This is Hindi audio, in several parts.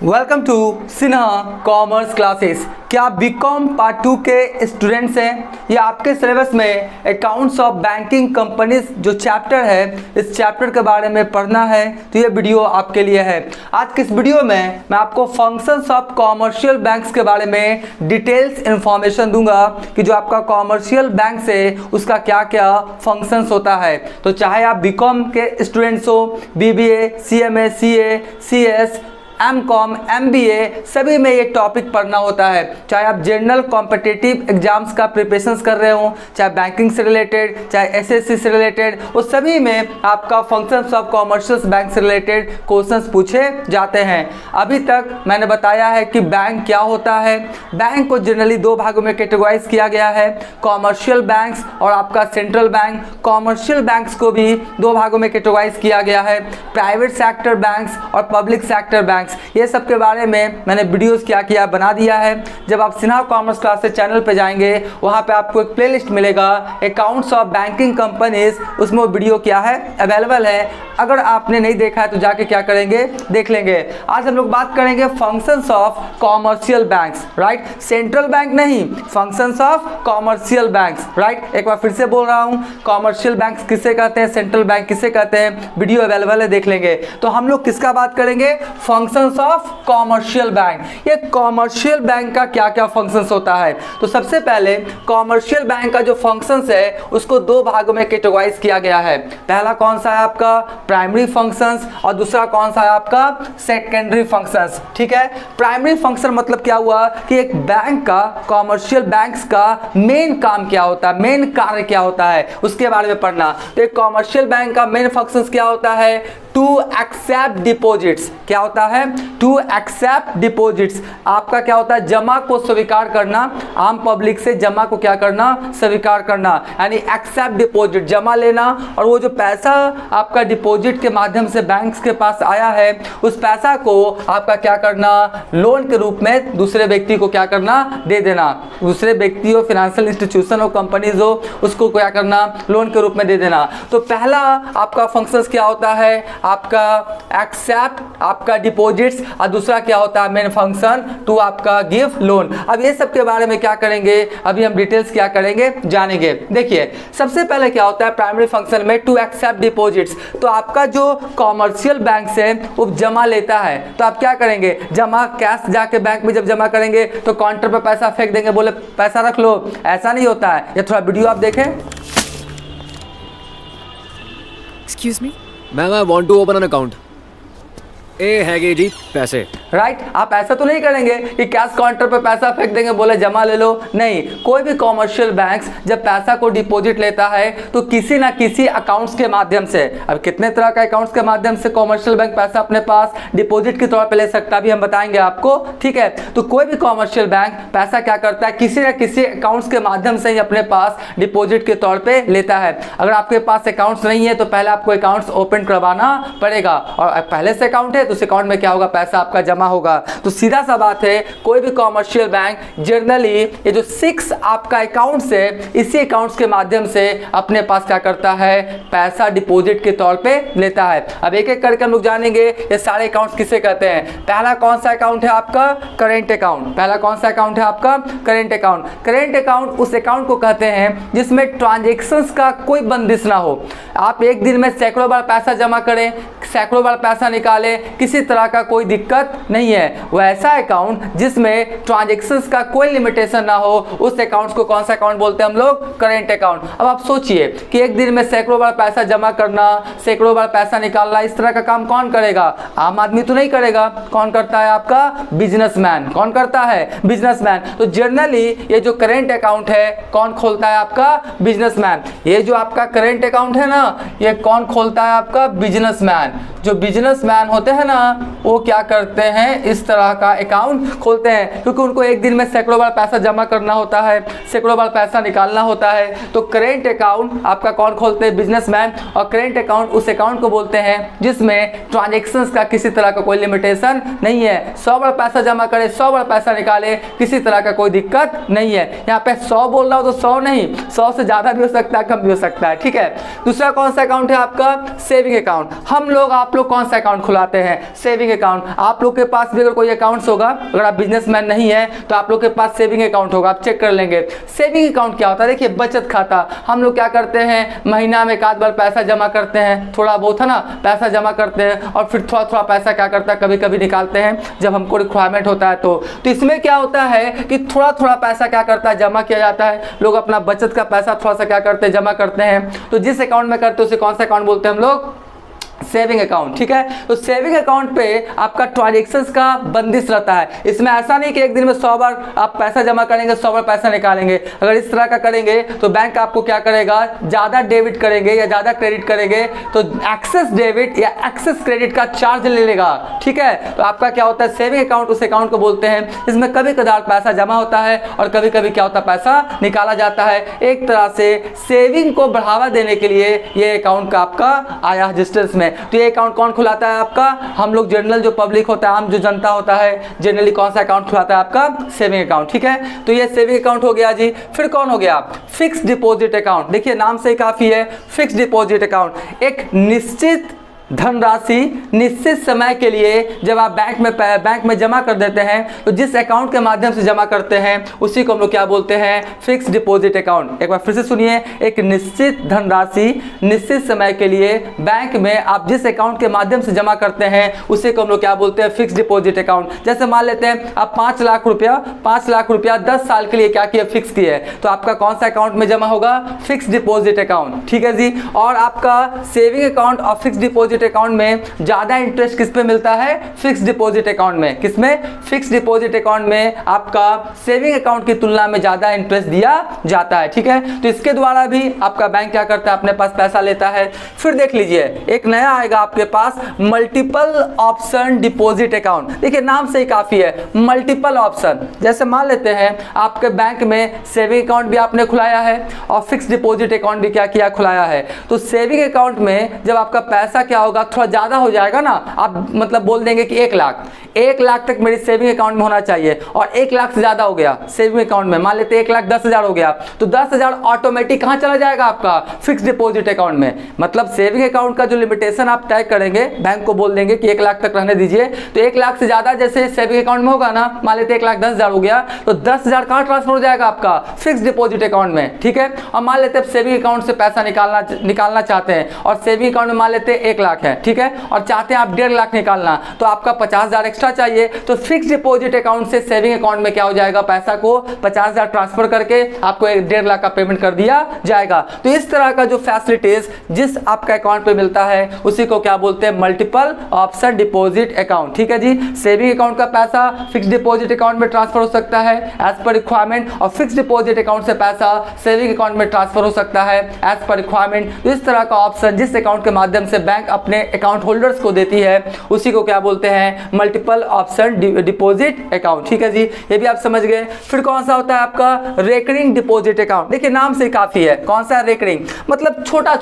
Welcome to Sinha commerce classes. क्या आप बीकॉम पार्ट 2 के स्टूडेंट्स हैं या आपके सिलेबस में अकाउंट्स ऑफ बैंकिंग कंपनीज जो चैप्टर है इस चैप्टर के बारे में पढ़ना है तो ये वीडियो आपके लिए है। आज के इस वीडियो में मैं आपको फंक्शंस ऑफ कॉमर्शियल बैंक्स के बारे में डिटेल्स इंफॉर्मेशन दूंगा कि जो आपका कॉमर्शियल बैंक है उसका क्या क्या फंक्शंस होता है। तो चाहे आप बीकॉम के स्टूडेंट्स हो, BBA, CMA, CA, CS, MCom, MBA सभी में ये टॉपिक पढ़ना होता है। चाहे आप जनरल कॉम्पिटिटिव एग्जाम्स का प्रिपरेशंस कर रहे हो, चाहे बैंकिंग से रिलेटेड, चाहे एसएससी से रिलेटेड, उस सभी में आपका फंक्शंस ऑफ कॉमर्शियल बैंक से रिलेटेड क्वेश्चंस पूछे जाते हैं। अभी तक मैंने बताया है कि बैंक क्या होता है। बैंक को जनरली दो भागों में कैटेगराइज किया गया है, कॉमर्शियल बैंक्स और आपका सेंट्रल बैंक। कॉमर्शियल बैंक्स को भी दो भागों में कैटेगराइज किया गया है, प्राइवेट सेक्टर बैंक्स और पब्लिक सेक्टर बैंक्स। ये सब के बारे में मैंने वीडियोस क्या किया बना दिया है। जब आप सिन्हा कॉमर्स क्लासेस चैनल पे जाएंगे वहां पे आपको एक प्लेलिस्ट मिलेगा अकाउंट्स ऑफ बैंकिंग कंपनीज, उसमें वो वीडियो क्या है अवेलेबल है। अगर आपने नहीं देखा है तो जाके क्या करेंगे देख लेंगे। आज हम लोग बात करेंगे functions of commercial banks, right. Central bank नहीं, functions of commercial banks, right. एक बार फिर से बोल रहा हूँ, कॉमर्शियल बैंक किसे कहते हैं, सेंट्रल बैंक किसे कहते हैं, वीडियो अवेलेबल है, देख लेंगे। तो हम लोग किसका बात करेंगे, फंक्शंस ऑफ कॉमर्शियल बैंक। ये कॉमर्शियल बैंक का क्या क्या फंक्शंस होता है। तो सबसे पहले कॉमर्शियल बैंक का जो फंक्शंस है उसको दो भागों में कैटेगराइज किया गया है। पहला कौन सा है आपका प्राइमरी फंक्शंस और दूसरा कौन सा है आपका सेकेंडरी फंक्शंस, ठीक है। प्राइमरी फंक्शन मतलब क्या हुआ कि एक बैंक का, कॉमर्शियल बैंक्स का मेन काम क्या होता है, मेन कार्य क्या होता है उसके बारे में पढ़ना। तो एक कॉमर्शियल बैंक का मेन फंक्शंस क्या होता है, टू एक्सेप्ट डिपॉजिट्स। क्या होता है, टू एक्सेप्ट डिपॉजिट्स। आपका क्या होता है, जमा को स्वीकार करना, आम पब्लिक से जमा को क्या करना, स्वीकार करना, यानी एक्सेप्ट डिपॉजिट, जमा लेना। और वो जो पैसा आपका डिपॉजिट के माध्यम से बैंक्स के पास आया है उस पैसा को आपका क्या करना, लोन के रूप में दूसरे व्यक्ति को क्या करना, दे देना। दूसरे व्यक्ति हो, फाइनेंशियल इंस्टीट्यूशन हो, कंपनीज हो, उसको क्या करना, लोन के रूप में दे देना। तो पहला आपका फंक्शंस क्या होता है, आपका एक्सेप्ट आपका डिपॉजिट्स, और दूसरा क्या होता है मेन फंक्शन टू आपका गिव लोन। अब ये सब के बारे में क्या करेंगे, अभी हम डिटेल्स क्या करेंगे जानेंगे। देखिए सबसे पहले क्या होता है प्राइमरी फंक्शन में टू एक्सेप्ट डिपॉजिट्स। तो आपका जो कॉमर्शियल बैंक है वो जमा लेता है तो आप क्या करेंगे, जमा कैश जाके बैंक में जब जमा करेंगे तो काउंटर पर पैसा फेंक देंगे, बोले पैसा रख लो, ऐसा नहीं होता है। ये थोड़ा वीडियो आप देखें। Excuse me ma'am, I want to open an account. ए हैगे जी पैसे, राइट। आप ऐसा तो नहीं करेंगे कि कैश काउंटर पे पैसा फेंक देंगे, बोले जमा ले लो, नहीं। कोई भी कॉमर्शियल बैंक्स जब पैसा को डिपॉजिट लेता है तो किसी ना किसी अकाउंट्स के माध्यम से, अब कितने तरह का अकाउंट्स के माध्यम से कॉमर्शियल बैंक पैसा अपने पास डिपॉजिट के तौर पे ले सकता है, भी हम बताएंगे आपको, ठीक है। तो कोई भी कॉमर्शियल बैंक पैसा क्या करता है, किसी ना किसी अकाउंट्स के माध्यम से ही अपने पास डिपॉजिट के तौर पर लेता है। अगर आपके पास अकाउंट्स नहीं है तो पहले आपको अकाउंट्स ओपन करवाना पड़ेगा, और पहले से अकाउंट है तो उस अकाउंट में क्या होगा, पैसा आपका जमा होगा। तो सीधा सा बात है, कोई भी कॉमर्शियल बैंक जनरली ये जो 6 आपका अकाउंट्स है इसी अकाउंट्स के माध्यम से अपने पास क्या करता है, पैसा डिपॉजिट के तौर पे लेता है। अब एक एक करके हम लोग जानेंगे ये सारे अकाउंट्स किसे कहते हैं। पहला कौन सा अकाउंट है आपका, करेंट अकाउंट। पहला कौन सा अकाउंट है आपका, करेंट अकाउंट। करेंट अकाउंट उस अकाउंट को कहते हैं जिसमें ट्रांजेक्शन्स का कोई बंदिश ना हो। आप एक दिन में सैकड़ों बार पैसा जमा करें, सैकड़ों बार पैसा निकालें, किसी तरह का कोई दिक्कत नहीं है। वो ऐसा अकाउंट जिसमें ट्रांजैक्शंस का कोई लिमिटेशन ना हो, उस अकाउंट को कौन सा अकाउंट बोलते हैं हम लोग, करेंट अकाउंट। अब आप सोचिए कि एक दिन में सैकड़ों बार पैसा जमा करना, सैकड़ों बार पैसा निकालना, इस तरह का काम कौन करेगा, आम आदमी तो नहीं करेगा। कौन करता है आपका, बिजनेसमैन। कौन करता है, बिजनेसमैन। तो जनरली ये जो करेंट अकाउंट है कौन खोलता है, आपका बिजनेसमैन। ये जो आपका करेंट अकाउंट है ना, ये कौन खोलता है, आपका बिजनेसमैन। जो बिजनेसमैन होते हैं ना वो क्या करते हैं, इस तरह का अकाउंट खोलते हैं, क्योंकि उनको एक दिन में सैकड़ों बार पैसा जमा करना होता है, सैकड़ों बार पैसा निकालना होता है। तो करेंट अकाउंट आपका कौन खोलते हैं, बिजनेसमैन। और करेंट अकाउंट उस अकाउंट को बोलते हैं जिसमें ट्रांजैक्शंस का किसी तरह का कोई लिमिटेशन नहीं है। 100 बार पैसा जमा करे, 100 बार पैसा निकाले, किसी तरह का कोई दिक्कत नहीं है। यहाँ पे 100 बोल रहा हो तो 100 नहीं, 100 से ज़्यादा भी हो सकता है, कम भी हो सकता है, ठीक है। दूसरा कौन सा अकाउंट है आपका, सेविंग अकाउंट। हम लोग आप लोग कौन सा अकाउंट खुलाते हैं, सेविंग अकाउंट। आप लोग के पास भी अगर कोई अकाउंट्स होगा, अगर आप बिजनेसमैन नहीं है तो आप लोग के पास सेविंग अकाउंट होगा, आप चेक कर लेंगे। सेविंग अकाउंट क्या होता है? देखिए बचत खाता। हम लोग क्या करते हैं, महीना में एक आध बार पैसा जमा करते हैं, थोड़ा बहुत है ना, पैसा जमा करते हैं और फिर थोड़ा थोड़ा पैसा क्या करता है, कभी कभी निकालते हैं जब हमको रिक्वायरमेंट होता है। तो इसमें क्या होता है कि थोड़ा थोड़ा पैसा क्या करता है, जमा किया जाता है। लोग अपना बचत का पैसा थोड़ा सा क्या करते हैं, जमा करते हैं। तो जिस अकाउंट में करते हैं उसे कौन सा अकाउंट बोलते हैं हम लोग? Saving account. ठीक है, तो सेविंग अकाउंट पे आपका ट्रांजेक्शन्स का बंदिश रहता है। इसमें ऐसा नहीं कि एक दिन में 100 बार आप पैसा जमा करेंगे, 100 बार पैसा निकालेंगे। अगर इस तरह का करेंगे तो बैंक आपको क्या करेगा, ज़्यादा डेबिट करेंगे या ज़्यादा क्रेडिट करेंगे तो एक्सेस डेबिट या एक्सेस क्रेडिट का चार्ज ले लेगा। ठीक है, तो आपका क्या होता है, सेविंग अकाउंट उस अकाउंट को बोलते हैं इसमें कभी कभार पैसा जमा होता है और कभी कभी क्या होता है, पैसा निकाला जाता है। एक तरह से सेविंग को बढ़ावा देने के लिए ये अकाउंट का आपका आया रजिस्टर्स में। तो ये अकाउंट कौन खुलाता है आपका? हम लोग जनरल जो पब्लिक होता है, आम जो जनता होता है, जनरली कौन सा अकाउंट खुलाता है आपका? Saving account. ठीक है, तो ये सेविंग अकाउंट हो गया जी। फिर कौन हो गया? Fixed deposit account. देखिए नाम से ही काफी है, फिक्स्ड डिपॉजिट अकाउंट। एक निश्चित धनराशि निश्चित समय के लिए जब आप बैंक में जमा कर देते हैं, तो जिस अकाउंट के माध्यम से जमा करते हैं उसी को हम लोग क्या बोलते हैं? Fixed deposit account. एक बार फिर से सुनिए, एक निश्चित धनराशि निश्चित समय के लिए बैंक में आप जिस अकाउंट के माध्यम से जमा करते हैं उसी को हम लोग क्या बोलते हैं? Fixed deposit account. जैसे मान लेते हैं आप 5 लाख रुपया 10 साल के लिए क्या किया, फिक्स किया है, तो आपका कौन सा अकाउंट में जमा होगा? Fixed deposit account. ठीक है जी। और आपका सेविंग अकाउंट और फिक्स्ड डिपॉजिट अकाउंट में ज्यादा इंटरेस्ट किस पे मिलता है? फिक्स्ड डिपॉजिट अकाउंट में। किसमें? फिक्स्ड डिपॉजिट अकाउंट में आपका सेविंग अकाउंट की तुलना में ज्यादा इंटरेस्ट दिया जाता है। ठीक है, तो इसके द्वारा भी आपका बैंक क्या करता है, अपने पास पैसा लेता है। फिर देख लीजिए एक नया आएगा आपके पास, मल्टीपल ऑप्शन डिपॉजिट अकाउंट। देखिए नाम से ही काफी है, मल्टीपल ऑप्शन। जैसे मान लेते हैं आपके बैंक में सेविंग अकाउंट भी आपने खुलाया है और फिक्स्ड डिपॉजिट अकाउंट भी क्या किया, खुलाया है। तो सेविंग अकाउंट में जब आपका पैसा क्या होगा, थोड़ा ज्यादा हो जाएगा ना, आप मतलब बोल देंगे कि 1 लाख तक मेरी सेविंग अकाउंट में होना चाहिए और 1 लाख से ज्यादा हो गया सेविंग अकाउंट में, मान लेते 1,10,000 हो गया, तो 10,000 ऑटोमेटिक कहां चला जाएगा आपका? फिक्स्ड डिपॉजिट अकाउंट में। मतलब सेविंग अकाउंट का जो लिमिटेशन आप तय करेंगे, बैंक को बोल देंगे कि 1 लाख तक रहने दीजिए, तो 1 लाख से ज्यादा जैसे सेविंग अकाउंट में होगा ना, मान लेते 1,10,000 हो गया, तो 10,000 कहां ट्रांसफर हो जाएगा आपका? फिक्स्ड डिपॉजिट अकाउंट में। ठीक है, और मान लेते सेविंग अकाउंट से पैसा निकालना चाहते हैं और सेविंग अकाउंट में मान लेते 1 लाख है, ठीक है, और चाहते हैं आप 1.5 लाख निकालना, तो आपका 50,000 एक्स्ट्रा चाहिए। तो फिक्स्ड डिपॉजिट अकाउंट से सेविंग अकाउंट में क्या हो जाएगा, पैसा को 50,000 ट्रांसफर करके आपको 1.5 लाख का पेमेंट कर दिया जाएगा। तो इस तरह का जो फैसिलिटीज जिस आपका अकाउंट पे मिलता है उसी को क्या बोलते हैं? Multiple option deposit account. ठीक है जी। सेविंग अकाउंट का पैसा फिक्स्ड डिपॉजिट अकाउंट में ट्रांसफर हो सकता है एज पर रिक्वायरमेंट, और फिक्स्ड डिपॉजिट अकाउंट से पैसा सेविंग अकाउंट में ट्रांसफर हो सकता है एज पर रिक्वायरमेंट। तो इस तरह का ऑप्शन जिस अकाउंट के माध्यम से बैंक अपने अकाउंट होल्डर्स को देती है उसी को क्या बोलते हैं? Multiple option deposit account. ठीक है जी, ये भी आप समझ गए। फिर कौन सा होता है आपका? Recurring deposit account. देखिए नाम से काफी है, कौन सा? रेकरिंग। मतलब छोटा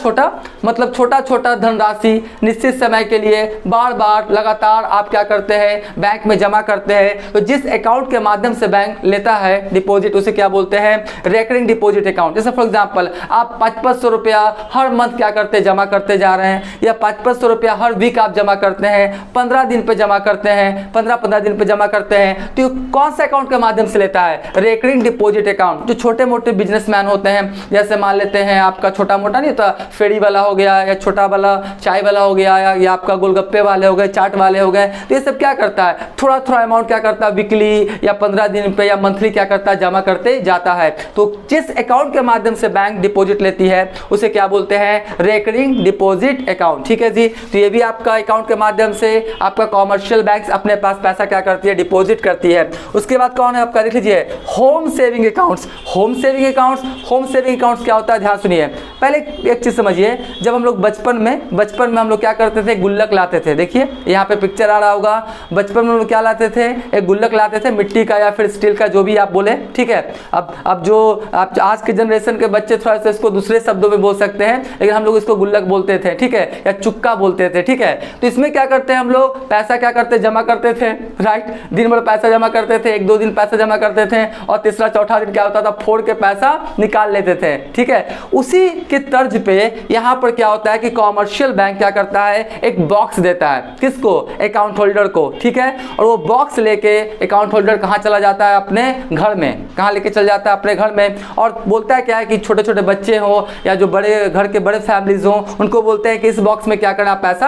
छोटा धनराशि निश्चित समय के लिए बार बार लगातार आप क्या करते हैं? बैंक में जमा करते हैं। तो जिस अकाउंट के माध्यम से बैंक लेता है डिपॉजिट उसे क्या बोलते हैं? Recurring deposit account. जैसे फॉर एग्जांपल आप 500 रुपया हर मंथ क्या करते, जमा करते जा रहे हैं, या 500 रुपया हर वीक आप जमा करते हैं, 15 दिन पे जमा करते हैं, 15 दिन पे जमा करते हैं, तो कौन सा अकाउंट के माध्यम से लेता है? Recurring deposit account. जो छोटे मोटे बिजनेसमैन होते हैं, जैसे मान लेते हैं आपका छोटा मोटा नहीं होता, फेरी वाला हो गया, या छोटा वाला चाय वाला हो गया, या आपका गोलगप्पे वाले हो गए, चाट वाले हो गए, तो ये सब क्या करता है? थोड़ा थोड़ा अमाउंट क्या करता है, वीकली या 15 दिन पे या मंथली क्या करता है, जमा करते जाता है। तो जिस अकाउंट के माध्यम से बैंक डिपॉजिट लेती है उसे क्या बोलते हैं? Recurring deposit account. ठीक है जी। तो ये भी आपका अकाउंट के माध्यम से आपका कॉमर्शियल बैंक अपने पास पैसा क्या करती है? डिपॉजिट करती है। उसके बाद कौन है आपका? देख लीजिए, home saving accounts. Home saving accounts क्या होता है? ध्यान सुनिए, पहले एक चीज समझिए। जब हम लोग बचपन में हम लोग क्या करते थे? गुल्लक लाते थे। देखिए यहाँ पे पिक्चर आ रहा होगा, बचपन में हम लोग क्या लाते थे? एक गुल्लक लाते थे, मिट्टी का या फिर स्टील का, जो भी आप बोले। ठीक है, अब जो आप आज के जनरेशन के बच्चे थोड़ा सा इसको दूसरे शब्दों में बोल सकते हैं, लेकिन हम लोग इसको गुल्लक बोलते थे। ठीक है, या चुक्का बोलते थे, ठीक है। तो इसमें क्या करते हैं हम लोग, पैसा क्या करते, जमा करते थे, राइट। दिन भर पैसा जमा करते थे, 1-2 दिन पैसा जमा करते थे, और तीसरा चौथा दिन क्या होता था, फोड़ के पैसा निकाल लेते थे, ठीक है। उसी के तर्ज पे यहाँ पर क्या होता है कि कॉमर्शियल बैंक क्या करता है, एक बॉक्स देता है, किसको, अकाउंट होल्डर को, ठीक है। और वो बॉक्स लेके अकाउंट होल्डर कहाँ चला जाता है, अपने घर में, कहाँ लेके चल जाता है, अपने घर में। और बोलता है क्या है कि छोटे छोटे बच्चे हो या जो बड़े घर के बड़े फैमिलीज हो, उनको बोलते हैं कि इस बॉक्स में क्या करना, पैसा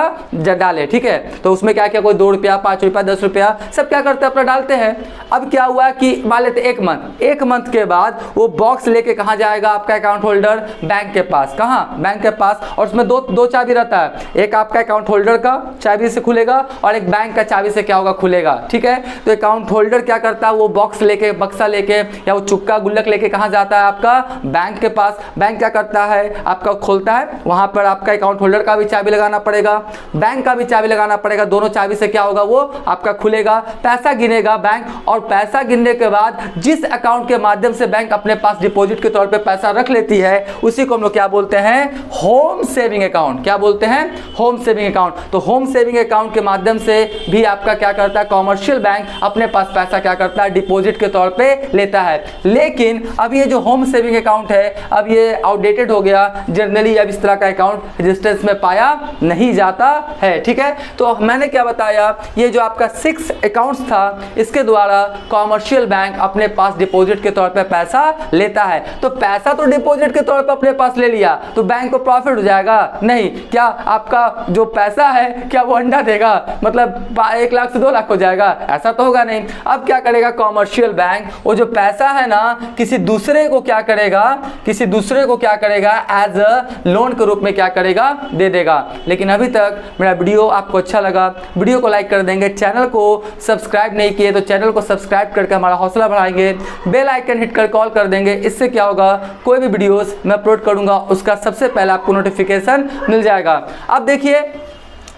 डाले, ठीक है। तो उसमें क्या क्या, कोई 2 रुपया, 5 रुपया, 10 रुपया, सब क्या करते हैं, अपना डालते हैं। अब क्या हुआ कि मान लेते 1 मंथ के बाद वो बॉक्स लेके कहाँ जाएगा, आपका अकाउंट होल्डर, बैंक के पास। कहाँ, बैंक के पास। और उसमें दो चाबी रहता है, एक आपका अकाउंट होल्डर का चाबी से खुलेगा और एक बैंक का चाबी से क्या होगा, खुलेगा, ठीक है। तो अकाउंट होल्डर क्या करता है, वो बॉक्स लेके, बक्सा लेके या वो चुक्का गुल्लक लेके कहाँ जाता है, आपका बैंक के पास। बैंक क्या करता है, आपका खोलता है, वहां पर आपका अकाउंट होल्डर का भी चाबी लगाना पड़ेगा, बैंक का भी चाबी लगाना पड़ेगा, दोनों चाबी से क्या होगा, वो आपका खुलेगा, पैसा गिनेगा बैंक। और पैसा गिनने के बाद जिस अकाउंट के माध्यम से बैंक अपने पास डिपॉजिट के तौर पे पैसा रख लेती है, उसी को हम लोग क्या बोलते हैं, होम सेविंग अकाउंट। क्या बोलते हैं, होम सेविंग अकाउंट। तो होम सेविंग अकाउंट के माध्यम से भी आपका क्या करता है, कॉमर्शियल बैंक अपने पास पैसा क्या करता है, डिपॉजिट के तौर पे लेता है। लेकिन अब ये जो होम सेविंग अकाउंट है, अब ये आउटडेटेड हो गया, जनरली अब इस तरह का अकाउंट रजिस्टर्स में पाया नहीं जाता है, ठीक है। तो मैंने क्या बताया, ये जो आपका 6 अकाउंट्स था, इसके द्वारा कॉमर्शियल बैंक अपने पास डिपॉजिट के तौर पे पैसा लेता है। तो पैसा तो डिपॉजिट के तौर पे अपने पास ले लिया, तो बैंक को प्रॉफिट हो जाएगा, नहीं। क्या आपका जो पैसा है, क्या वो अंडा देगा, मतलब 1 लाख से 2 लाख हो जाएगा, ऐसा तो होगा नहीं। अब क्या करेगा कॉमर्शियल बैंक, वो जो पैसा है ना, किसी दूसरे को क्या करेगा, किसी दूसरे को क्या करेगा, एज अ लोन के रूप में क्या करेगा, दे देगा। लेकिन अभी तक मेरा वीडियो आपको अच्छा लगा, वीडियो को लाइक कर देंगे, चैनल को सब्सक्राइब नहीं किए तो चैनल को सब्सक्राइब करके हमारा हौसला बढ़ाएंगे, बेल आइकन हिट कर कॉल कर देंगे। इससे क्या होगा, कोई भी वीडियोस मैं अपलोड करूंगा उसका सबसे पहले आपको नोटिफिकेशन मिल जाएगा। अब देखिए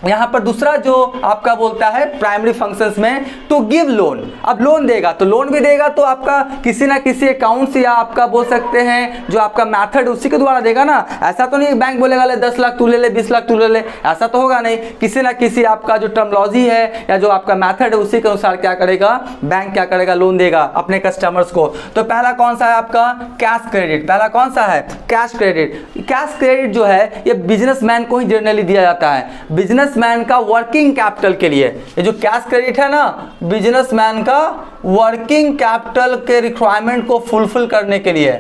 यहाँ पर दूसरा जो आपका बोलता है प्राइमरी फंक्शंस में, टू गिव लोन। अब लोन देगा तो लोन भी देगा तो आपका किसी ना किसी अकाउंट से, या आपका बोल सकते हैं जो आपका मेथड उसी के द्वारा देगा ना। ऐसा तो नहीं बैंक बोलेगा ले 10 लाख तू ले ले, 20 लाख तू ले ले, ऐसा तो होगा नहीं। किसी ना किसी आपका जो टर्मोलॉजी है या जो आपका मेथड है उसी के अनुसार क्या करेगा, बैंक क्या करेगा, लोन देगा अपने कस्टमर्स को। तो पहला कौन सा है आपका, कैश क्रेडिट। पहला कौन सा है, कैश क्रेडिट। कैश क्रेडिट जो है ये बिजनेसमैन को ही जनरली दिया जाता है, बिजनेसमैन का वर्किंग कैपिटल के लिए। ये जो कैश क्रेडिट है ना, बिजनेसमैन का वर्किंग कैपिटल के रिक्वायरमेंट को फुलफिल करने के लिए,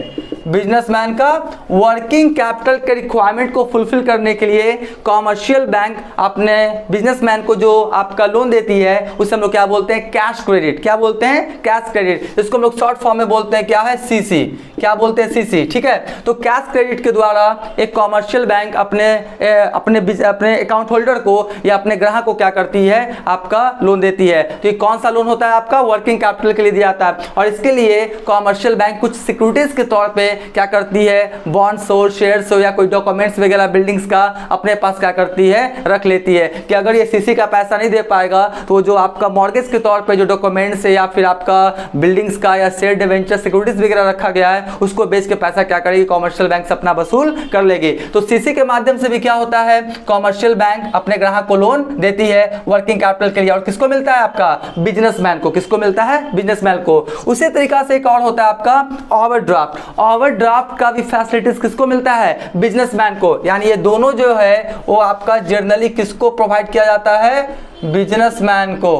बिजनेसमैन का वर्किंग कैपिटल के रिक्वायरमेंट को फुलफिल करने के लिए कॉमर्शियल बैंक अपने बिजनेसमैन को जो आपका लोन देती है उसे हम लोग क्या बोलते हैं, कैश क्रेडिट। क्या बोलते हैं, कैश क्रेडिट। इसको हम लोग शॉर्ट फॉर्म में बोलते हैं क्या है, सीसी। क्या बोलते हैं, सीसी, ठीक है। तो कैश क्रेडिट के द्वारा एक कॉमर्शियल बैंक अपने अकाउंट होल्डर को या अपने ग्राहक को क्या करती है, आपका लोन देती है। तो ये कौन सा लोन होता है, आपका वर्किंग कैपिटल के लिए दिया जाता है। और इसके लिए कॉमर्शियल बैंक कुछ सिक्योरिटीज के तौर पे क्या करती है, बॉन्ड्स हो, शेयर्स हो या कोई डॉक्यूमेंट्स वगैरह बिल्डिंग्स का अपने पास क्या करती है, रख लेती है कि अगर ये सीसी का पैसा नहीं दे पाएगा तो जो आपका मॉर्गेज के तौर पे जो डॉक्यूमेंट्स है या फिर आपका बिल्डिंग्स का या शेयर डिवेंचर सिक्योरिटीज वगैरह रखा गया है उसको बेच के पैसा क्या करेगी, कॉमर्शियल बैंक से अपना वसूल कर लेगी। तो सीसी के माध्यम से भी क्या होता है, कॉमर्शियल बैंक अपने ग्राहक को लोन देती है वर्किंग कैपिटल के लिए। और किसको मिलता है, आपका बिजनेसमैन को। किसको मिलता है, बिजनेसमैन को। उसी तरीका से एक और होता है आपका ओवरड्राफ्ट। ओवरड्राफ्ट का भी फैसिलिटीज किसको मिलता है, बिजनेसमैन को। यानी ये दोनों जो है वो आपका जर्नली किसको प्रोवाइड किया जाता है, बिजनेसमैन को,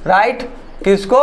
राइट। किसको,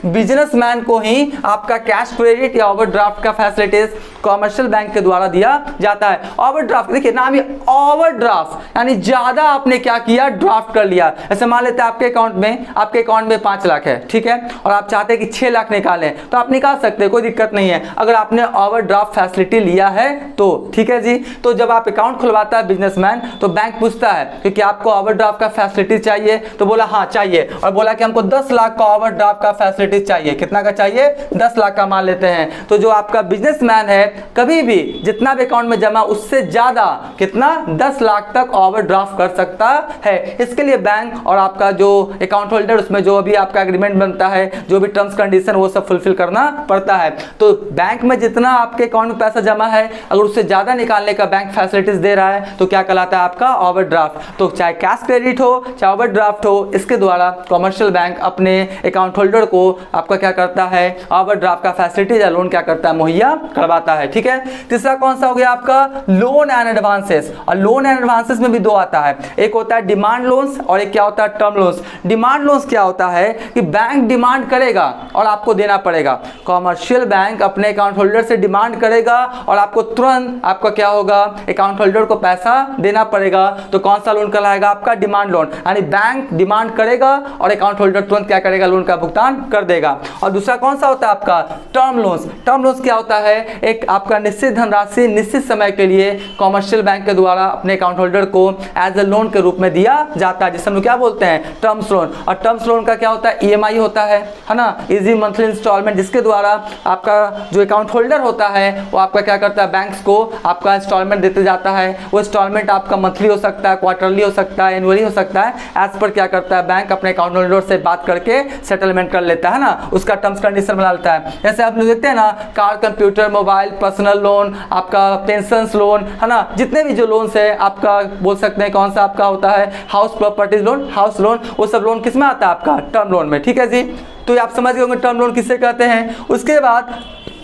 बिजनेसमैन को ही आपका कैश क्रेडिट या ओवरड्राफ्ट का फैसिलिटीज कॉमर्शियल बैंक के द्वारा दिया जाता है। ओवरड्राफ्ट देखिए नाम, ये ओवरड्राफ्ट यानी ज्यादा आपने क्या किया, ड्राफ्ट कर लिया। ऐसे मान लेते हैं आपके अकाउंट में 5 लाख है, ठीक है, और आप चाहते हैं कि 6 लाख निकालें तो आप निकाल सकते हैं, कोई दिक्कत नहीं है अगर आपने ओवरड्राफ्ट फैसिलिटी लिया है तो, ठीक है जी। तो जब आप अकाउंट खुलवाता है बिजनेसमैन तो बैंक पूछता है कि आपको ओवरड्राफ्ट का फैसिलिटी चाहिए, तो बोला हाँ चाहिए, और बोला कि हमको 10 लाख का ओवरड्राफ्ट का फैसिलिटी फैसिलिटीज चाहिए। कितना का चाहिए? 10 लाख का मान लेते हैं। तो जो आपका बिजनेसमैन है कभी भी जितना भी अकाउंट में जमा उससे ज्यादा कितना 10 लाख तक ओवरड्राफ्ट कर सकता है। इसके लिए बैंक और आपका जो अकाउंट होल्डर उसमें जो भी आपका एग्रीमेंट बनता है, जो भी टर्म्स कंडीशन वो सब फुलफिल करना पड़ता है। तो बैंक में जितना आपके अकाउंट में पैसा जमा है अगर उससे ज्यादा निकालने का बैंक फैसिलिटीज दे रहा है तो क्या कहलाता है? आपका ओवरड्राफ्ट। तो चाहे कैश क्रेडिट हो चाहे ओवरड्राफ्ट हो, इसके द्वारा कमर्शियल बैंक अपने अकाउंट होल्डर को आपका क्या करता है? ओवरड्राफ्ट का फैसिलिटीज या लोन क्या करता है? मुहैया करवाता है। ठीक है। तीसरा कौन सा हो गया आपका? Loan and advances. और लोन एंड एडवांसेस में भी दो आता है, एक होता है डिमांड लोन्स और एक क्या होता है? Term loans. डिमांड लोन्स क्या होता है कि बैंक डिमांड करेगा और आपको देना पड़ेगा। कमर्शियल बैंक अपने अकाउंट होल्डर से डिमांड करेगा और आपको तुरंत आपका क्या होगा? अकाउंट होल्डर को पैसा देना पड़ेगा। तो कौन सा लोन कहलाएगा? आपका डिमांड लोन। यानी बैंक डिमांड करेगा और अकाउंट होल्डर तुरंत क्या करेगा? लोन का भुगतान कर देगा। और दूसरा कौन सा होता है आपका? Term loans. टर्म लोन्स क्या होता है? एक आपका निश्चित धनराशि निश्चित समय के लिए कमर्शियल बैंक के द्वारा अपने अकाउंट होल्डर को एज ए लोन के रूप में दिया जाता है, जिसे हम लोग क्या बोलते हैं? Terms loan. और टर्म्स लोन का क्या होता है? ईएमआई होता है ना, इजी मंथली इंस्टॉलमेंट, जिसके द्वारा आपका जो अकाउंट होल्डर होता है वो आपका क्या करता है? बैंक्स को आपका इंस्टॉलमेंट देते जाता है। वो इंस्टॉलमेंट आपका मंथली हो सकता है, क्वार्टरली हो सकता है, एनुअली हो सकता है। एज पर क्या करता है? बैंक अपने अकाउंट होल्डर से बात करके सेटलमेंट कर लेता है ना, उसका टर्म्स कंडीशन बना लेता है। जैसे आप लोग देखते हैं ना, car, computer, mobile, personal loan, आपका पेंशन लोन है ना, जितने भी जो लोन्स है आपका बोल सकते हैं कौन सा आपका होता है? House properties loan, house loan, वो सब लोन किस में आता है? आपका टर्म लोन में। ठीक है जी। तो आप समझ गए होंगे टर्म लोन किससे कहते हैं। उसके बाद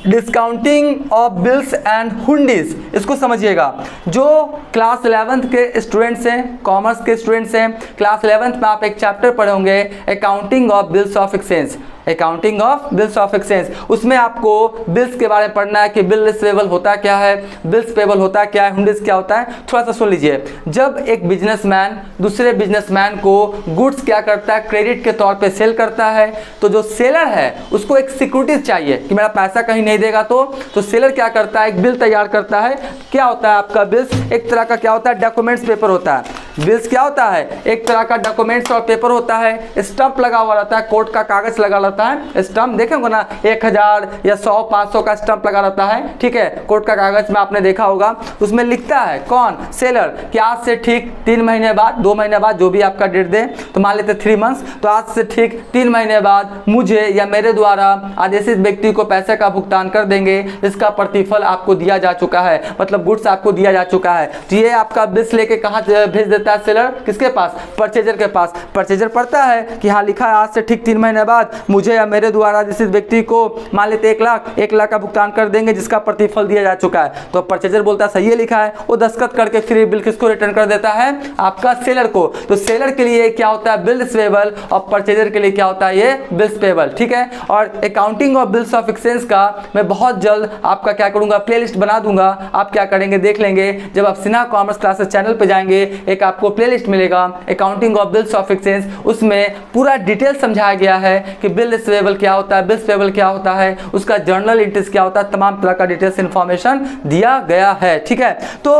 discounting of bills and hundis, इसको समझिएगा। जो क्लास 11th के स्टूडेंट्स हैं, कॉमर्स के स्टूडेंट्स हैं, क्लास 11th में आप एक चैप्टर पढ़े होंगे accounting of bills of exchange. Accounting of bills of exchange, उसमें आपको बिल्स के बारे में पढ़ना है कि बिल रिसीवेबल होता क्या है, बिल्स पेबल होता क्या है, हुंडीज क्या होता है। थोड़ा सा सुन लीजिए। जब एक बिजनेसमैन दूसरे बिजनेसमैन को गुड्स क्या करता है? क्रेडिट के तौर पे सेल करता है, तो जो सेलर है उसको एक सिक्योरिटीज चाहिए कि मेरा पैसा कहीं नहीं देगा। तो सेलर क्या करता है? एक बिल तैयार करता है। क्या होता है आपका बिल्स? एक तरह का क्या होता है? डॉक्यूमेंट्स पेपर होता है। बिल्स क्या होता है? एक तरह का डॉक्यूमेंट्स और पेपर होता है। स्टंप लगा हुआ रहता है, कोर्ट का कागज लगा रहता है। स्टंप देखेंगे ना, 1000 या 100 500 का स्टंप लगा रहता है। ठीक है, कोर्ट का कागज में आपने देखा होगा। उसमें लिखता है कौन? सेलर, कि आज से ठीक 3 महीने बाद, 2 महीने बाद, जो भी आपका डेट दे, तो मान लेते 3 मंथ्स, तो आज से ठीक 3 महीने बाद मुझे या मेरे द्वारा आदेशित व्यक्ति को पैसे का भुगतान कर देंगे, इसका प्रतिफल आपको दिया जा चुका है, मतलब गुड्स आपको दिया जा चुका है। तो ये आपका बिल्स लेके कहाँ भेज देता है सेलर? किसके पास? परचेजर के पास। परचेजर पढ़ता है कि हाँ लिखा है आज से ठीक 3 महीने बाद मुझे या मेरे द्वारा जिस व्यक्ति को मान लेते 1 लाख का भुगतान कर देंगे, जिसका प्रतिफल दिया जा चुका है। तो परचेजर बोलता है सही है लिखा है, वो दस्तखत करके फिर बिल किसको रिटर्न कर देता है? आपका सेलर को। तो सेलर के लिए क्या होता है? बिल रिसीवेबल, और परचेजर के लिए क्या होता है? ये बिल्स पेबल। ठीक है। और accounting of bills of exchange का मैं बहुत जल्द आपका क्या करूंगा? प्लेलिस्ट बना दूंगा। आप क्या करेंगे? देख लेंगे। जब आप सिन्हा कॉमर्स क्लासेस चैनल पे जाएंगे, एक आपको प्लेलिस्ट मिलेगा accounting of bills of exchange. उसमें पूरा डिटेल समझाया गया है कि बिल रिसीवेबल क्या होता है, बिल्स पेबल क्या होता है, उसका जर्नल एंट्रीज क्या होता है, तमाम तरह का डिटेल्स इंफॉर्मेशन दिया गया है। ठीक है। तो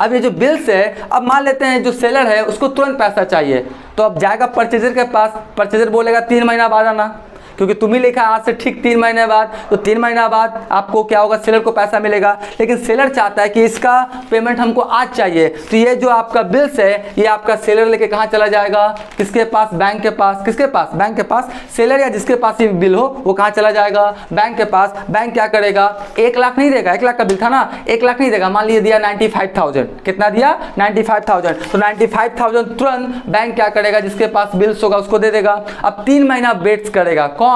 अब ये जो बिल्स है, अब मान लेते हैं जो सेलर है उसको तुरंत पैसा चाहिए, तो अब जाएगा परचेजर के पास। परचेजर बोलेगा 3 महीना बाद आना, क्योंकि तुम ही लिखा आज से ठीक 3 महीने बाद, तो 3 महीना बाद आपको क्या होगा? सेलर को पैसा मिलेगा। लेकिन सेलर चाहता है कि इसका पेमेंट हमको आज चाहिए, तो ये जो आपका बिल्स है ये आपका सेलर लेके कहाँ चला जाएगा? किसके पास? बैंक के पास। किसके पास? बैंक के पास। सेलर या जिसके पास ये बिल हो वो कहाँ चला जाएगा? बैंक के पास। बैंक क्या करेगा? 1 लाख नहीं देगा, 1 लाख का बिल था ना, 1 लाख नहीं देगा। मान लीजिए दिया 95,000, कितना दिया? 95,000। तो 95,000 तुरंत बैंक क्या करेगा? जिसके पास बिल्स होगा उसको दे देगा। अब 3 महीना वेट करेगा कौन?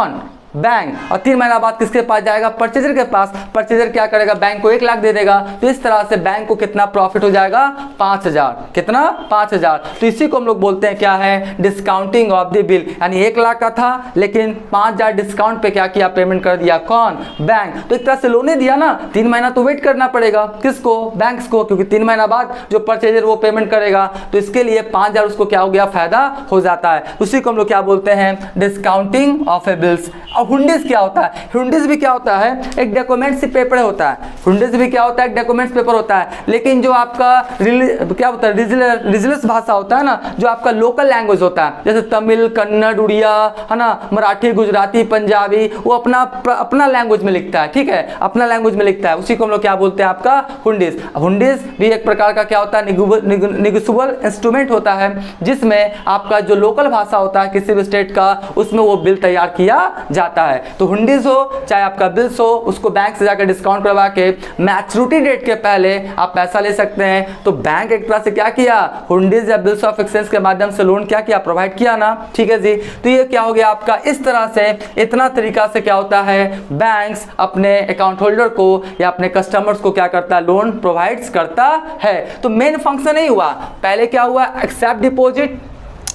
बैंक। और 3 महीना बाद किसके पास जाएगा? परचेजर के पास। परचेजर क्या करेगा? बैंक को 1 लाख दे देगा। तो इस तरह से बैंक को कितना प्रॉफिट हो जाएगा? 5,000। कितना? 5,000। तो इसी को हम लोग बोलते हैं क्या है? Discounting of the bill. यानी 1 लाख का था लेकिन 5,000 डिस्काउंट पे क्या किया? पेमेंट कर दिया। कौन? बैंक। तो एक तरह से लोन दिया ना, 3 महीना तो वेट करना पड़ेगा। किसको? बैंक्स को, क्योंकि 3 महीना बाद जो परचेजर वो पेमेंट करेगा, तो इसके लिए 5,000 उसको क्या हो गया? फायदा हो जाता है। उसी को हम लोग क्या बोलते हैं? Discounting of A bills. अब हुंडिस क्या होता है? हुंडिस भी क्या होता है? एक डॉक्यूमेंट्स पेपर होता है। हुंडिस भी क्या होता है? एक डॉक्यूमेंट्स पेपर होता है। लेकिन जो आपका क्या होता है, रीजनल भाषा होता है ना, जो आपका लोकल लैंग्वेज होता है, जैसे तमिल, कन्नड़, उड़िया, है ना, मराठी, गुजराती, पंजाबी, वो अपना लैंग्वेज में लिखता है। ठीक है, अपना लैंग्वेज में लिखता है, उसी को हम लोग क्या बोलते हैं? आपका हुंडिस। हुंडिस भी एक प्रकार का क्या होता है? निगोशिएबल इंस्ट्रूमेंट होता है, जिसमें आपका जो लोकल भाषा होता है किसी भी स्टेट का, उसमें वो बिल तैयार किया जाता है। तो हुंडिस हो चाहे आपका बिल्स हो, उसको बैंक से जाकर डिस्काउंट करवा के मैच्योरिटी डेट के पहले आप पैसा ले सकते हैं। तो बैंक एक तरह से क्या किया? हुंडिस या बिल्स ऑफ एक्सचेंज के माध्यम से लोन क्या किया? प्रोवाइड किया ना। ठीक है जी, तो ये क्या हो गया आपका? इस तरह से इतना तरीका से क्या होता है, बैंक्स अपने अकाउंट होल्डर को या अपने कस्टमर्स को क्या करता है? लोन प्रोवाइड्स करता है। तो मेन फंक्शन नहीं हुआ, पहले क्या हुआ? एक्सेप्ट डिपॉजिट,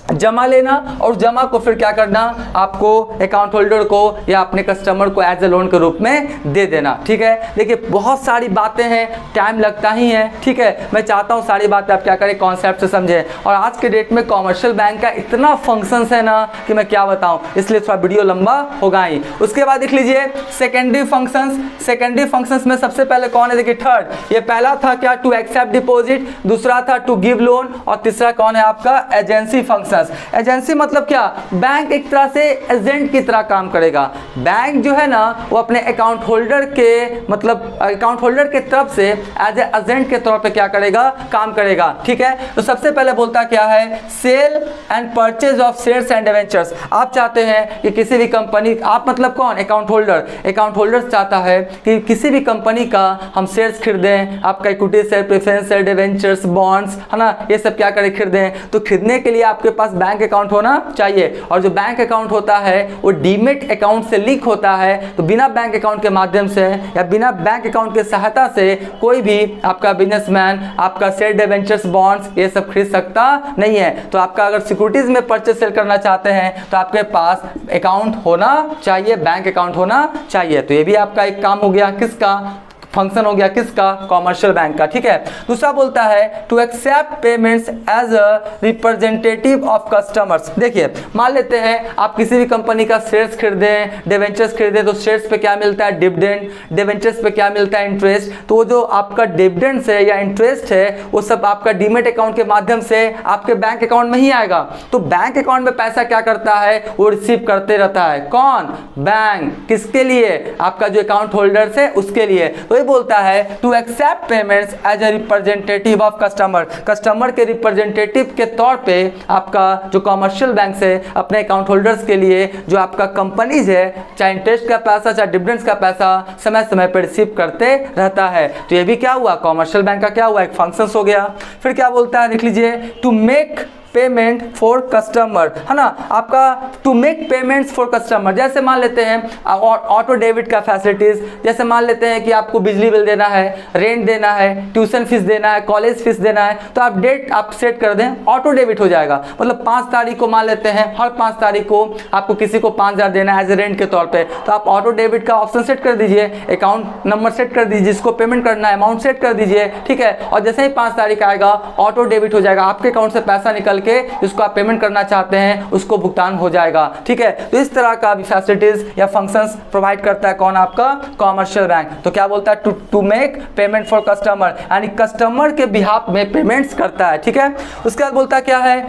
जमा लेना, और जमा को फिर क्या करना? आपको अकाउंट होल्डर को या अपने कस्टमर को एज ए लोन के रूप में दे देना। ठीक है, देखिए बहुत सारी बातें हैं, टाइम लगता ही है। ठीक है, मैं चाहता हूँ सारी बातें आप क्या करें? कॉन्सेप्ट से समझें। और आज के डेट में कॉमर्शियल बैंक का इतना फंक्शंस है ना कि मैं क्या बताऊँ, इसलिए थोड़ा वीडियो लंबा होगा ही। उसके बाद देख लीजिए सेकेंडरी फंक्शंस। सेकेंडरी फंक्शंस में सबसे पहले कौन है? देखिए थर्ड, ये पहला था क्या? टू एक्सेप्ट डिपॉजिट, दूसरा था टू गिव लोन, और तीसरा कौन है आपका? Agency function. एजेंसी मतलब क्या? बैंक एक तरह से एजेंट की तरह काम करेगा। बैंक जो है ना, वो अपने अकाउंट होल्डर के मतलब अकाउंट होल्डर के तरफ से एज ए एजेंट के तौर पे क्या करेगा? काम करेगा। ठीक है, तो सबसे पहले बोलता क्या है? Sale and purchase of shares and debentures. आप चाहते हैं कि किसी भी कंपनी, आप मतलब कौन? Account holder. अकाउंट होल्डर चाहता है कि किसी भी कंपनी का हम शेयर्स खरीदें, आपका equity share, preference share, debentures, bonds, है ना, ये सब क्या करें? खरीदें। तो खरीदने के लिए आपके पास बैंक अकाउंट होना चाहिए, और जो बैंक अकाउंट होता है वो डीमेट अकाउंट से लिंक होता है। तो बिना बैंक अकाउंट के माध्यम से या बिना बैंक अकाउंट की सहायता से कोई भी आपका बिजनेसमैन आपका शेयर, डिवेंचर्स, बॉन्ड्स ये सब खरीद सकता नहीं है। तो आपका अगर सिक्योरिटीज में परचेस सेल करना चाहते हैं तो आपके पास अकाउंट होना चाहिए, बैंक अकाउंट होना चाहिए। तो ये भी आपका एक काम हो गया, किसका? फंक्शन हो गया, किसका? कॉमर्शियल बैंक का। ठीक है, दूसरा बोलता है to accept payments as a representative of customers. देखिए मान लेते हैं आप किसी भी कंपनी का शेयर्स खरीदें, डिवेंचर्स खरीदें, तो शेयर्स पे क्या मिलता है? डिविडेंड। डिवेंचर्स पे क्या मिलता है? इंटरेस्ट। तो वो जो आपका डिविडेंड्स है या इंटरेस्ट है वो सब आपका डीमेट अकाउंट के माध्यम से आपके बैंक अकाउंट में ही आएगा। तो बैंक अकाउंट में पैसा क्या करता है? वो रिसीव करते रहता है। कौन? बैंक। किसके लिए? आपका जो अकाउंट होल्डर्स है उसके लिए। तो ये बोलता है to accept payments as a representative of customer. Customer के रिप्रेजेंटेटिव के तौर पे आपका जो कॉमर्शियल बैंक से अपने अकाउंट होल्डर्स के लिए जो आपका कंपनीज है, चाहे इंटरेस्ट का पैसा चाहे डिविडेंड्स का पैसा समय समय पर रिसीव करते रहता है। तो ये भी क्या हुआ? कॉमर्शियल बैंक का क्या हुआ? एक फंक्शन हो गया। फिर क्या बोलता है? देख लीजिए to make payment for customer, है ना, आपका to make payments for customer. जैसे मान लेते हैं और ऑटो डेबिट का फैसिलिटीज, जैसे मान लेते हैं कि आपको बिजली बिल देना है, रेंट देना है, ट्यूशन फीस देना है, कॉलेज फीस देना है, तो आप डेट आप सेट कर दें, ऑटो डेबिट हो जाएगा। मतलब 5 तारीख को मान लेते हैं, हर 5 तारीख को आपको किसी को 5,000 देना है एज ए रेंट के तौर पर, तो आप ऑटो डेबिट का ऑप्शन सेट कर दीजिए, अकाउंट नंबर सेट कर दीजिए, जिसको पेमेंट करना है अमाउंट सेट कर दीजिए। ठीक है, और जैसे ही 5 तारीख आएगा ऑटो डेबिट हो जाएगा, आपके अकाउंट से पैसा निकल के जिसको आप पेमेंट करना चाहते हैं उसको भुगतान हो जाएगा। ठीक है, तो इस तरह का भी फैसिलिटीज या फंक्शंस प्रोवाइड करता है कौन? आपका कॉमर्शियल बैंक। तो क्या बोलता है? To make payment for customer, यानी कस्टमर के बिहाफ में पेमेंट्स करता है। ठीक है, उसके बाद बोलता क्या है?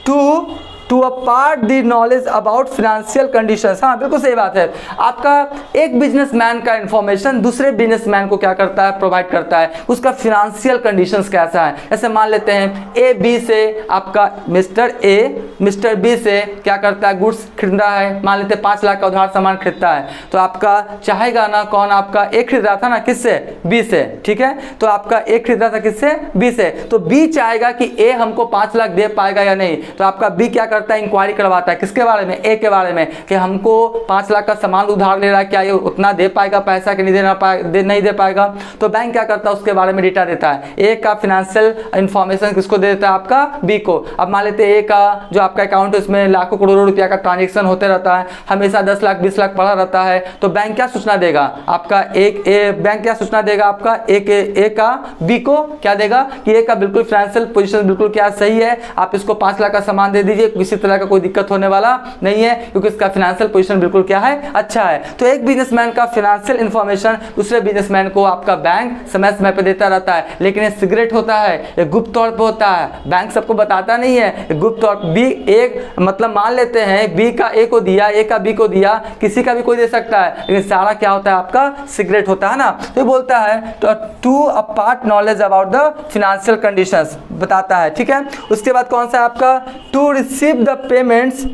To apart the knowledge about financial conditions. हाँ बिल्कुल सही बात है। आपका एक बिजनेसमैन का इंफॉर्मेशन दूसरे बिजनेसमैन को क्या करता है? प्रोवाइड करता है, उसका फाइनेंशियल कंडीशंस कैसा है। जैसे मान लेते हैं ए बी से आपका मिस्टर ए मिस्टर बी से क्या करता है? गुड्स खरीद रहा है, मान लेते हैं 5 लाख का उधार सामान खरीदता है, तो आपका चाहेगा ना कौन? आपका ए खरीद रहा था ना, किससे? बी से। ठीक है, तो आपका ए खरीद रहा था किससे? बी से, तो बी चाहेगा कि ए हमको 5 लाख दे पाएगा या नहीं, तो आपका बी क्या करता है? इंक्वायरी करवाता है, किसके बारे में? ए के बारे में, कि हमको 5 लाख का सामान उधार ले रहा है, क्या ये उतना दे पाएगा पैसा कि नहीं दे पाएगा। तो बैंक क्या करता है? उसके बारे में डेटा देता है। ए का फाइनेंशियल इंफॉर्मेशन किसको दे देता है? आपका बी को। अब मान लेते हैं ए का जो आपका अकाउंट है उसमें लाखों करोड़ों रुपया का ट्रांजेक्शन होते रहता है, हमेशा 10 लाख 20 लाख पड़ा रहता है, तो बैंक क्या सूचना देगा? आपका बैंक क्या सूचना देगा? आपका ए का बी को क्या देगा कि ए का बिल्कुल फाइनेंशियल पोजीशन बिल्कुल क्या सही है, आप इसको 5 लाख का सामान दे दीजिए, किसी तरह का कोई दिक्कत होने वाला नहीं है, क्योंकि इसका फाइनेंशियल पोजीशन बिल्कुल क्या है, अच्छा है। तो एक बिजनेसमैन का फाइनेंशियल इंफॉर्मेशन दूसरे बिजनेसमैन को आपका बैंक समय समय पे देता रहता है, लेकिन ये सीक्रेट होता है, ये गुप्त तौर पे होता है, बैंक सबको बताता नहीं है, गुप्त तौर बी एक मतलब मान लेते हैं बी का ए को दिया, ए का बी को दिया, किसी का भी कोई दे सकता है, लेकिन सारा क्या होता है आपका सीक्रेट होता है ना। तो बोलता है तो to apart knowledge about the financial conditions बताता है, ठीक है। उसके बाद कौन सा आपका to receive the payments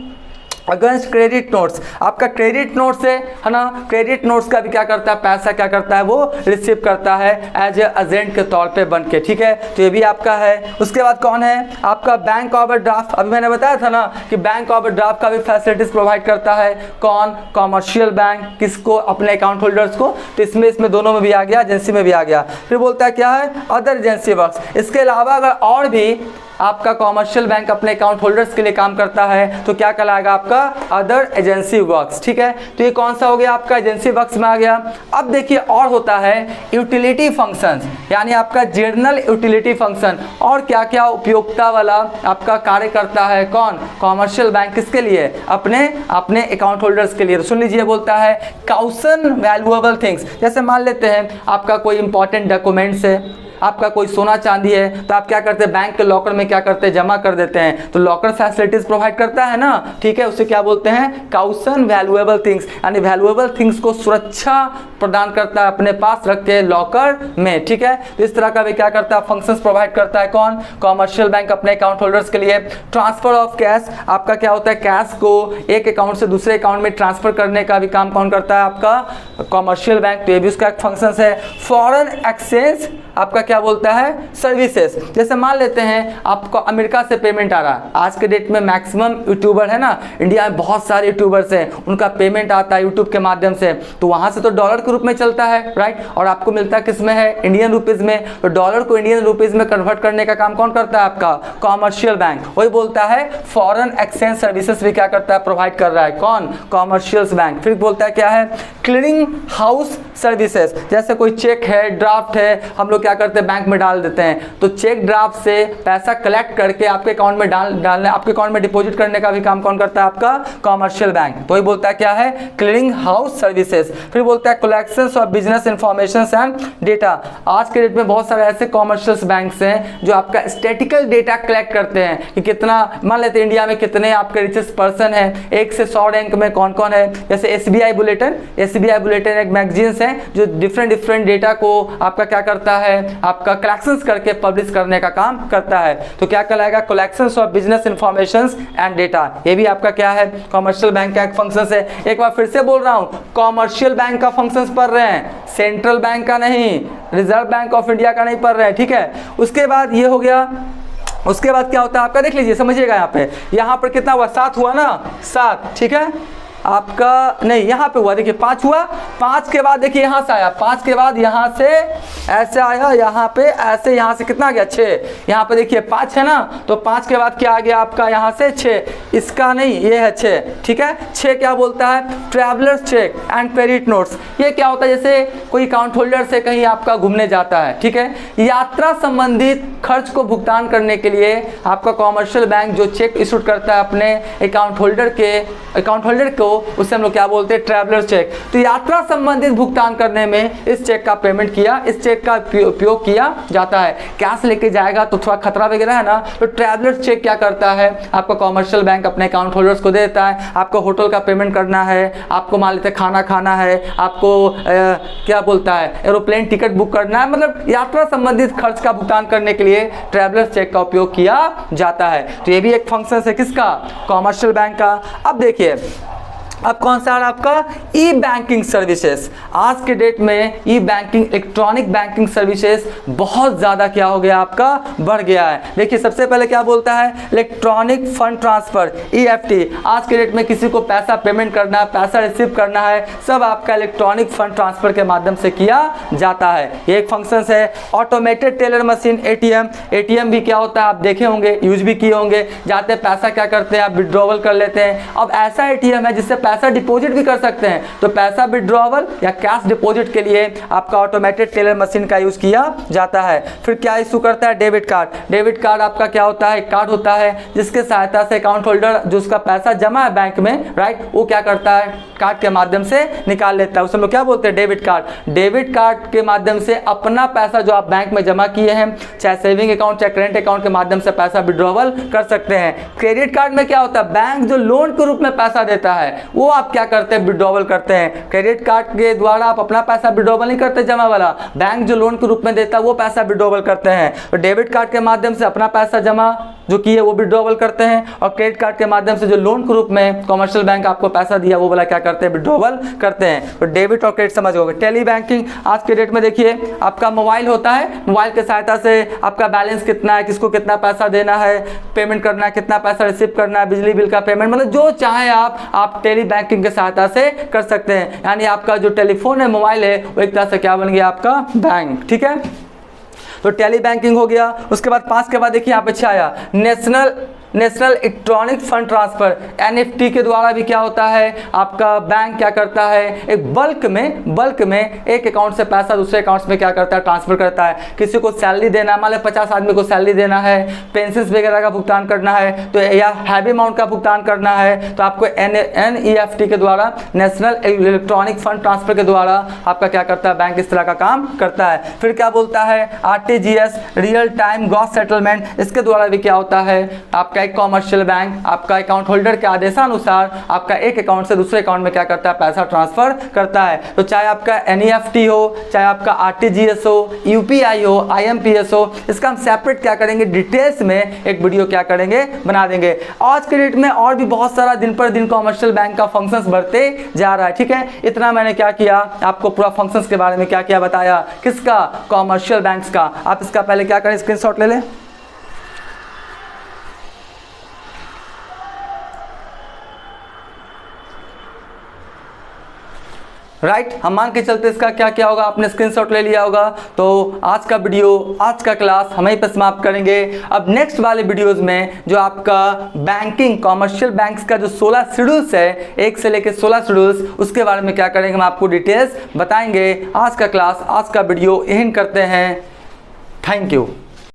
against credit notes, आपका क्रेडिट नोट्स है ना, क्रेडिट नोट्स का भी क्या करता है, पैसा क्या करता है वो रिसीव करता है एज ए एजेंट के तौर पे बन के, ठीक है। तो ये भी आपका है। उसके बाद कौन है आपका बैंक ओवरड्राफ्ट, अभी मैंने बताया था ना कि बैंक ओवरड्राफ्ट का भी फैसिलिटीज प्रोवाइड करता है कौन, कॉमर्शियल बैंक, किसको, अपने अकाउंट होल्डर्स को। तो इसमें दोनों में भी आ गया, एजेंसी में भी आ गया। फिर बोलता है क्या है अदर एजेंसी वर्क्स, इसके अलावा अगर और भी आपका कॉमर्शियल बैंक अपने अकाउंट होल्डर्स के लिए काम करता है तो क्या कहलाएगा आपका अदर एजेंसी वर्क्स, ठीक है। तो ये कौन सा हो गया आपका एजेंसी वर्क्स में आ गया। अब देखिए और होता है यूटिलिटी फंक्शंस, यानी आपका जनरल यूटिलिटी फंक्शन, और क्या क्या उपयोगिता वाला आपका कार्य करता है कौन, कॉमर्शियल बैंक, किसके लिए, अपने अकाउंट होल्डर्स के लिए। तो सुन लीजिए बोलता है काउसन वैल्यूएबल थिंग्स, जैसे मान लेते हैं आपका कोई इंपॉर्टेंट डॉक्यूमेंट्स है, आपका कोई सोना चांदी है, तो आप क्या करते हैं बैंक के लॉकर में क्या करते हैं जमा कर देते हैं, तो लॉकर फैसिलिटीज प्रोवाइड करता है ना, ठीक है। उसे क्या बोलते हैं काउसन वैल्यूएबल थिंग्स, यानी वैल्यूएबल थिंग्स को सुरक्षा प्रदान करता है अपने पास रख के लॉकर में, ठीक है। तो इस तरह का भी क्या करता है फंक्शंस प्रोवाइड करता है कौन, कॉमर्शियल बैंक अपने अकाउंट होल्डर्स के लिए। ट्रांसफर ऑफ कैश, आपका क्या होता है कैश को एक अकाउंट से दूसरे अकाउंट में ट्रांसफर करने का भी काम कौन करता है आपका कॉमर्शियल बैंक, तो ये भी उसका एक फंक्शन है। फॉरेन एक्सचेंज आपका क्या बोलता है सर्विसेज, जैसे मान लेते हैं आपको अमेरिका से पेमेंट आ रहा है, आज के डेट में मैक्सिमम यूट्यूबर है ना, इंडिया में बहुत सारे यूट्यूबर्स हैं, उनका पेमेंट आता है यूट्यूब के माध्यम से, तो वहां से तो डॉलर के रूप में चलता है राइट, और आपको मिलता है किस में है, इंडियन रुपीज में। तो डॉलर को इंडियन रुपीज में कन्वर्ट करने का काम कौन करता है आपका कॉमर्शियल बैंक, वही बोलता है फॉरेन एक्सचेंज सर्विसेज भी क्या करता है प्रोवाइड कर रहा है कौन, कॉमर्शियल बैंक। फिर बोलता है क्या है क्लीयरिंग हाउस सर्विसेज, जैसे कोई चेक है, ड्राफ्ट है, हम लोग क्या करते हैं बैंक में डाल देते हैं, तो चेक ड्राफ्ट से पैसा कलेक्ट करके आपके अकाउंट में डालने, आपके अकाउंट में डिपॉजिट करने का भी काम कौन करता है आपका कॉमर्शियल बैंक, तो वही बोलता है क्या है क्लीयरिंग हाउस सर्विसेज। फिर बोलता है collections of business information and data, आज के डेट में बहुत सारे ऐसे कॉमर्शियल बैंक्स हैं जो आपका स्टैटिकल डेटा कलेक्ट करते हैं कि कितना, मान लेते हैं इंडिया में कितने आपके रिचेस्ट पर्सन है, 1 से 100 रैंक में कौन कौन है, जैसे एसबीआई बुलेटिन एक मैगजीन्स है जो डिफरेंट डेटा को आपका क्या करता है आपका कलेक्शंस करके पब्लिश करने का काम करता है, तो क्या कहलाएगा collections of business informations and data, ये भी आपका क्या है कॉमर्शियल बैंक का एक फंक्शन है। एक बार फिर से बोल रहा हूं कॉमर्शियल बैंक का फंक्शंस पढ़ रहे हैं, सेंट्रल बैंक का नहीं, रिजर्व बैंक ऑफ इंडिया का नहीं पढ़ रहे हैं, ठीक है। उसके बाद ये हो गया, उसके बाद क्या होता है आपका देख लीजिए समझिएगा, यहाँ पर कितना हुआ 7 हुआ ना, 7 ठीक है आपका, नहीं यहाँ पे हुआ देखिए 5 हुआ, 5 के बाद देखिए यहाँ से आया, 5 के बाद यहाँ से ऐसे आया, यहाँ पे ऐसे, यहाँ से कितना आ गया 6, यहाँ पे देखिए 5 है ना, तो 5 के बाद क्या आ गया आपका यहाँ से 6, इसका नहीं ये है 6, ठीक है। 6 क्या बोलता है travellers cheque and credit notes, ये क्या होता है जैसे कोई अकाउंट होल्डर से कहीं आपका घूमने जाता है, ठीक है, यात्रा संबंधित खर्च को भुगतान करने के लिए आपका कॉमर्शियल बैंक जो चेक इशू करता है अपने अकाउंट होल्डर को, उसे हम लोग क्या बोलते हैं ट्रैवलर चेक। तो यात्रा संबंधित भुगतान करने में इस चेक का पेमेंट किया, इस चेक का उपयोग किया जाता है। कैश लेके जाएगा तो थोड़ा खतरा वगैरह है ना, तो ट्रैवलर चेक क्या करता है आपका कॉमर्शियल बैंक अपने अकाउंट होल्डर्स को दे देता है। आपको होटल का पेमेंट करना है, आपको मान लेते खाना खाना है, आपको क्या बोलता है एरोप्लेन टिकट बुक करना है, मतलब यात्रा संबंधित खर्च का भुगतान करने के लिए ट्रैवलर चेक का उपयोग किया जाता है। तो ये भी एक फंक्शन है किसका कॉमर्शियल बैंक का। अब देखिए अब कौन सा है आपका ई बैंकिंग सर्विसेज, आज के डेट में ई बैंकिंग इलेक्ट्रॉनिक बैंकिंग सर्विसेज बहुत ज़्यादा क्या हो गया आपका बढ़ गया है। देखिए सबसे पहले क्या बोलता है इलेक्ट्रॉनिक फंड ट्रांसफर EFT, आज के डेट में किसी को पैसा पेमेंट करना है, पैसा रिसीव करना है, सब आपका इलेक्ट्रॉनिक फंड ट्रांसफर के माध्यम से किया जाता है। ये एक फंक्शन है। ऑटोमेटेड टेलर मशीन ATM भी क्या होता है आप देखे होंगे, यूज भी किए होंगे, जाते पैसा क्या करते हैं आप विड्रॉवल कर लेते हैं। अब ऐसा ATM है जिससे पैसा डिपॉजिट भी कर सकते हैं। तो पैसा विड्रॉवल या कैश डिपॉजिट के लिए आपका ऑटोमेटेड टेलर मशीन का यूज़ किया जाता है। फिर क्या इशू करता है? Debit card. डेबिट कार्ड आपका क्या होता है? कार्ड होता है जिसके सहायता से अकाउंट होल्डर जो उसका पैसा जमा है बैंक में, राइट, वो क्या करता है? कार्ड के माध्यम से निकाल लेता है। उसे हम लोग क्या बोलते हैं? Debit card. डेबिट कार्ड के माध्यम से अपना पैसा जो आप बैंक में जमा किए हैं, चाहे सेविंग अकाउंट चाहे करेंट अकाउंट के माध्यम से पैसा विड्रॉवल कर सकते हैं। क्रेडिट कार्ड में क्या होता है? बैंक जो लोन के रूप में पैसा देता है वो आप क्या करते हैं? विड्रॉवल करते हैं। क्रेडिट कार्ड के द्वारा आप अपना पैसा विड्रॉवल नहीं करते जमा वाला, बैंक जो लोन के रूप में देता है वो पैसा विड्रॉवल करते हैं। तो डेबिट कार्ड के माध्यम से अपना पैसा जमा जो किए वो विड्रॉवल करते हैं, और क्रेडिट कार्ड के माध्यम से जो लोन के रूप में कमर्शियल बैंक आपको पैसा दिया वो वाला क्या करते हैं? विड्रॉवल करते हैं। तो डेबिट और क्रेडिट समझ गए। टेली बैंकिंग आज के डेट में देखिए आपका मोबाइल होता है, मोबाइल के सहायता से आपका बैलेंस कितना है, किसको कितना पैसा देना है, पेमेंट करना है, कितना पैसा रिसीव करना है, बिजली बिल का पेमेंट, मतलब जो चाहे आप टेली बैंकिंग के सहायता से कर सकते हैं। यानी आपका जो टेलीफोन है, मोबाइल है, वो एक तरह से क्या बन गया? आपका बैंक। ठीक है, तो टेली बैंकिंग हो गया। उसके बाद 5 के बाद देखिए यहाँ पे आया national electronic fund transfer, NEFT के द्वारा भी क्या होता है? आपका बैंक क्या करता है? एक बल्क में एक अकाउंट से पैसा दूसरे अकाउंट्स में क्या करता है? ट्रांसफर करता है। किसी को सैलरी देना, मान लो 50 आदमी को सैलरी देना है, पेंशन वगैरह का भुगतान करना है, तो या हैवी अमाउंट का भुगतान करना है, तो आपको एनईएफटी के द्वारा, नेशनल इलेक्ट्रॉनिक फंड ट्रांसफर के द्वारा आपका क्या करता है? बैंक इस तरह का काम करता है। फिर क्या बोलता है? RTGS, real time gross settlement, इसके द्वारा भी क्या होता है? आपका एक कॉमर्शियल बैंक आपका अकाउंट होल्डर के आदेशानुसार आपका एक अकाउंट से दूसरे अकाउंट में क्या करता है? पैसा ट्रांसफर करता है। तो चाहे आपका एनईएफटी हो, चाहे आपका आरटीजीएस हो, यूपीआई हो, आईएमपीएस हो, इसका हम सेपरेट क्या करेंगे? डिटेल्स में एक वीडियो क्या करेंगे? बना देंगे। आज के डेट में और भी बहुत सारा दिन पर दिन कॉमर्शियल बैंक का फंक्शंस बढ़ते जा रहा है। ठीक है, इतना मैंने क्या किया? आपको पूरा फंक्शंस के बारे में क्या क्या बताया। किसका? कॉमर्शियल बैंक्स का। आप इसका पहले क्या करें? स्क्रीनशॉट ले लें। राइट, हम मान के चलते इसका क्या क्या होगा? आपने स्क्रीनशॉट ले लिया होगा। तो आज का वीडियो, आज का क्लास हम यहीं पर समाप्त करेंगे। अब नेक्स्ट वाले वीडियोस में जो आपका बैंकिंग, कॉमर्शियल बैंक्स का जो 16 शेड्यूल्स है, 1 से लेकर 16 शेड्यूल्स, उसके बारे में क्या करेंगे? हम आपको डिटेल्स बताएंगे। आज का क्लास, आज का वीडियो यहीं करते हैं। Thank you.